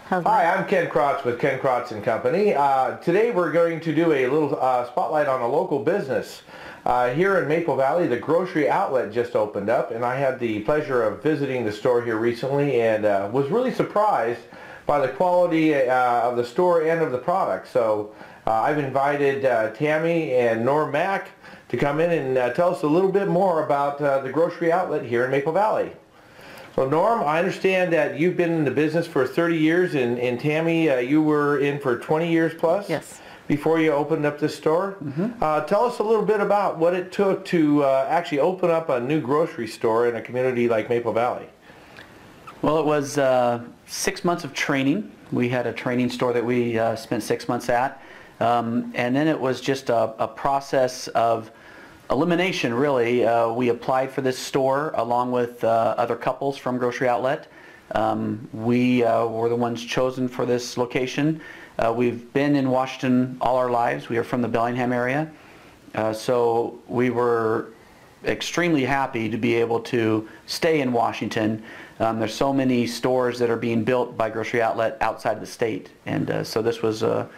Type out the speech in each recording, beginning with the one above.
Hi, I'm Ken Crotts with Ken Crotts and Company. Today we're going to do a little spotlight on a local business. Here in Maple Valley, the grocery outlet just opened up, and I had the pleasure of visiting the store here recently and was really surprised by the quality of the store and of the product. So I've invited Tammy and Norm Mack to come in and tell us a little bit more about the grocery outlet here in Maple Valley. So Norm, I understand that you've been in the business for 30 years, and Tammy, you were in for 20 years plus? Yes. Before you opened up this store? Mm-hmm. Tell us a little bit about what it took to actually open up a new grocery store in a community like Maple Valley. Well, it was 6 months of training. We had a training store that we spent 6 months at. And then it was just a process of elimination, really. We applied for this store along with other couples from Grocery Outlet. We were the ones chosen for this location. We've been in Washington all our lives. We are from the Bellingham area. So we were extremely happy to be able to stay in Washington. There's so many stores that are being built by Grocery Outlet outside of the state. And so this was a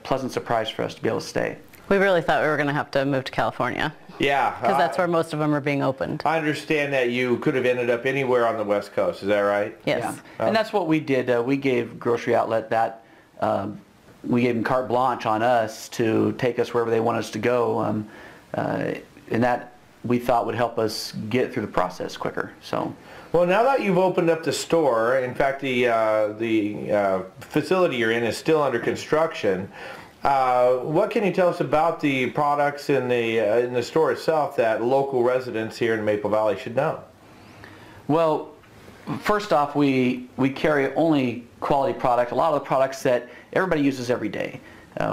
pleasant surprise for us to be able to stay. We really thought we were going to have to move to California. Yeah. Because that's where most of them are being opened. I understand that you could have ended up anywhere on the West Coast. Is that right? Yes. Yeah. And that's what we did. We gave Grocery Outlet that, we gave them carte blanche on us to take us wherever they want us to go. And that we thought would help us get through the process quicker. So. Well, now that you've opened up the store, in fact, the facility you're in is still under construction. What can you tell us about the products in the store itself that local residents here in Maple Valley should know? Well, first off, we carry only quality product. A lot of the products that everybody uses every day.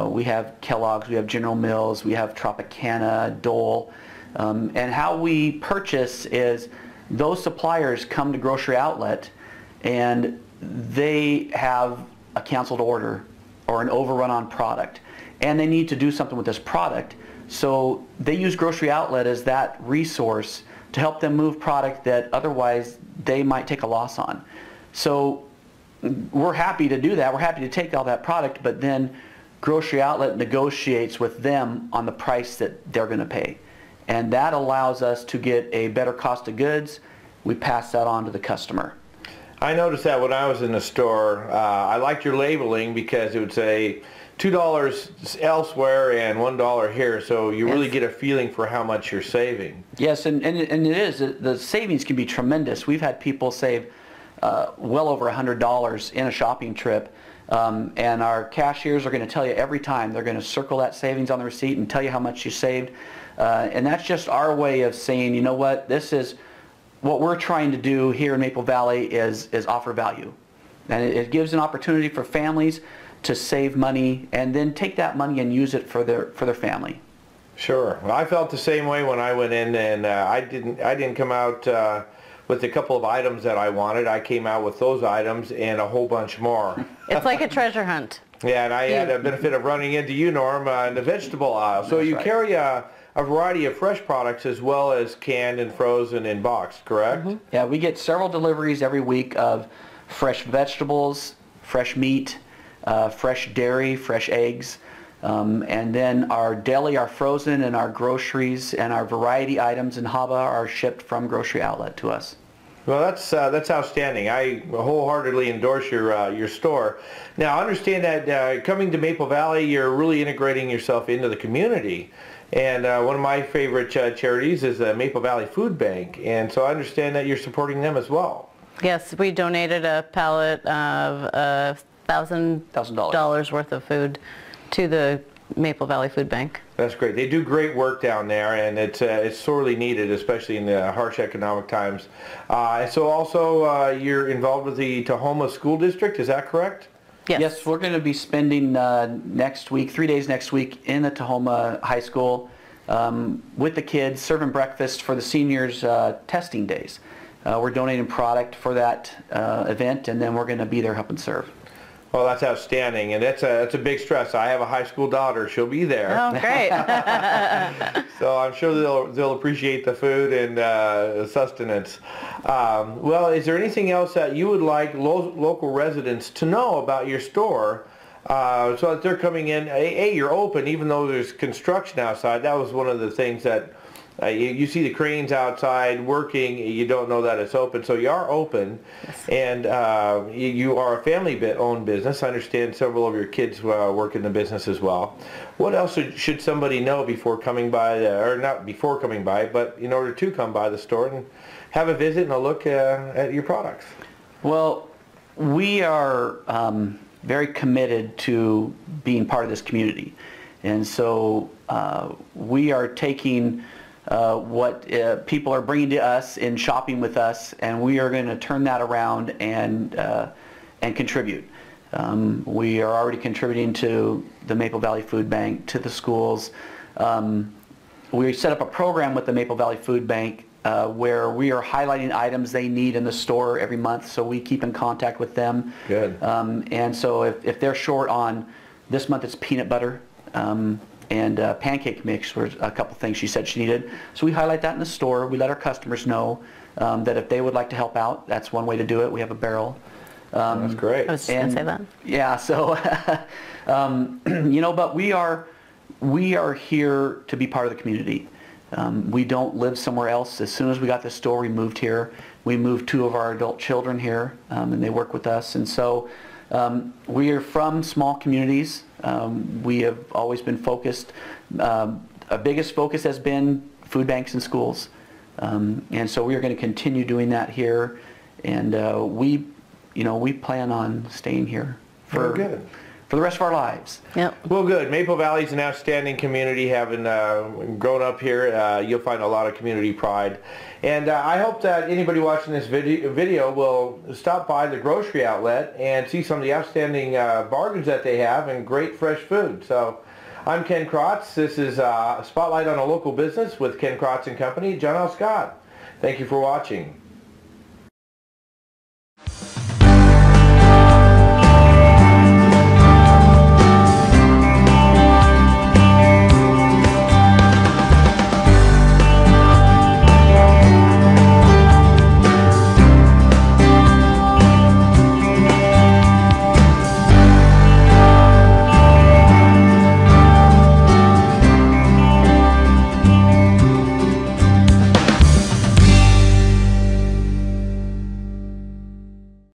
We have Kellogg's, we have General Mills, we have Tropicana, Dole. And how we purchase is those suppliers come to Grocery Outlet and they have a canceled order or an overrun on product, and they need to do something with this product. So they use Grocery Outlet as that resource to help them move product that otherwise they might take a loss on. So we're happy to do that. We're happy to take all that product, but then Grocery Outlet negotiates with them on the price that they're going to pay. And that allows us to get a better cost of goods. We pass that on to the customer. I noticed that when I was in the store. I liked your labeling because it would say $2 elsewhere and $1 here, so you really get a feeling for how much you're saving. Yes, and it is. The savings can be tremendous. We've had people save well over $100 in a shopping trip, and our cashiers are going to tell you every time. They're going to circle that savings on the receipt and tell you how much you saved. And that's just our way of saying, you know what, this is what we're trying to do here in Maple Valley is offer value. And it gives an opportunity for families to save money and then take that money and use it for their family. Sure. Well, I felt the same way when I went in, and I didn't come out with a couple of items that I wanted. I came out with those items and a whole bunch more. It's like a treasure hunt. Yeah, and I had a benefit of running into you, Norm, in the vegetable aisle. So you carry a variety of fresh products as well as canned and frozen and boxed, correct? Mm-hmm. Yeah, we get several deliveries every week of fresh vegetables, fresh meat, fresh dairy, fresh eggs, and then our deli, our frozen, and our groceries and our variety items in Haba are shipped from Grocery Outlet to us. Well, that's outstanding. I wholeheartedly endorse your store. Now, I understand that coming to Maple Valley, you're really integrating yourself into the community. And one of my favorite charities is the Maple Valley Food Bank. And so I understand that you're supporting them as well. Yes, we donated a pallet of $1,000 worth of food to the Maple Valley Food Bank. That's great. They do great work down there, and it's sorely needed, especially in the harsh economic times. So also you're involved with the Tahoma School District, is that correct? Yes. Yes, we're going to be spending next week, 3 days next week in the Tahoma High School with the kids, serving breakfast for the seniors' testing days. We're donating product for that event, and then we're going to be there helping serve. Well, that's outstanding, and that's a big stress. I have a high school daughter; she'll be there. Oh, great. So I'm sure they'll appreciate the food and sustenance. Well, is there anything else that you would like local residents to know about your store? So that they're coming in, you're open even though there's construction outside. That was one of the things that you see the cranes outside working, you don't know that it's open. So you are open, yes. And you are a family-owned business. I understand several of your kids work in the business as well. What else should somebody know before coming by, or not before coming by, but in order to come by the store and have a visit and a look at your products? Well, we are very committed to being part of this community. And so we are taking what people are bringing to us in shopping with us, and we are going to turn that around and contribute. We are already contributing to the Maple Valley Food Bank, to the schools. We set up a program with the Maple Valley Food Bank where we are highlighting items they need in the store every month, so we keep in contact with them. Good. And so if they're short on, this month it's peanut butter and pancake mix were a couple things she said she needed. So we highlight that in the store. We let our customers know that if they would like to help out, that's one way to do it. We have a barrel. That's great. I was just going to say that. Yeah, so, you know, but we are here to be part of the community. We don't live somewhere else. As soon as we got this store, we moved here. We moved 2 of our adult children here, and they work with us. And so we are from small communities. We have always been focused. Our biggest focus has been food banks and schools. And so we are going to continue doing that here. And we plan on staying here for the rest of our lives. Yep. Well, good. Maple Valley is an outstanding community. Having grown up here, you'll find a lot of community pride. And I hope that anybody watching this video will stop by the grocery outlet and see some of the outstanding bargains that they have and great fresh food. So I'm Ken Crotts. This is Spotlight on a Local Business with Ken Crotts and Company. John L. Scott. Thank you for watching.